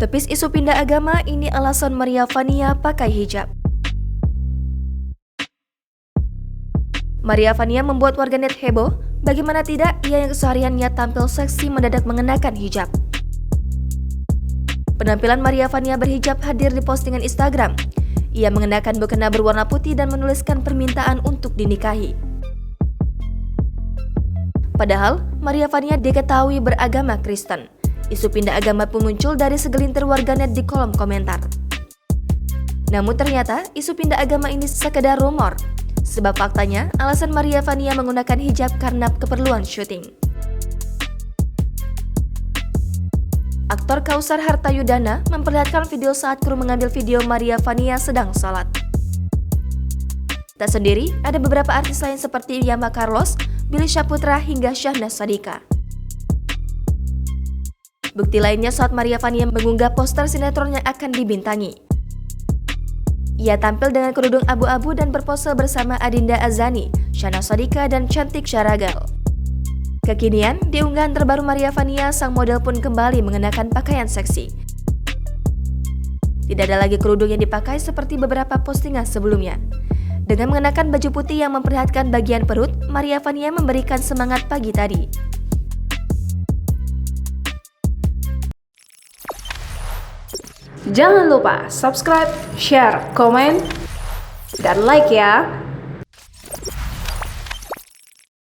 Tepis isu pindah agama, ini alasan Maria Vania pakai hijab. Maria Vania membuat warganet heboh, bagaimana tidak ia yang kesehariannya tampil seksi mendadak mengenakan hijab. Penampilan Maria Vania berhijab hadir di postingan Instagram. Ia mengenakan mukena berwarna putih dan menuliskan permintaan untuk dinikahi. Padahal, Maria Vania diketahui beragama Kristen. Isu pindah agama pun muncul dari segelintir warganet di kolom komentar. Namun ternyata, isu pindah agama ini sekedar rumor. Sebab faktanya, alasan Maria Vania menggunakan hijab karena keperluan syuting. Aktor Kausar Hartayudana memperlihatkan video saat kru mengambil video Maria Vania sedang sholat. Tak sendiri, ada beberapa artis lain seperti Yama Carlos, Billy Syahputra hingga Syahnaz Sadiqah. Bukti lainnya saat Maria Vania mengunggah poster sinetron yang akan dibintangi. Ia tampil dengan kerudung abu-abu dan berpose bersama Adinda Azani, Syahnaz Sadiqah, dan Cantik Syaragal. Kekinian, di unggahan terbaru Maria Vania, sang model pun kembali mengenakan pakaian seksi. Tidak ada lagi kerudung yang dipakai seperti beberapa postingan sebelumnya. Dengan mengenakan baju putih yang memperlihatkan bagian perut, Maria Vania memberikan semangat pagi tadi. Jangan lupa subscribe, share, komen, dan like ya!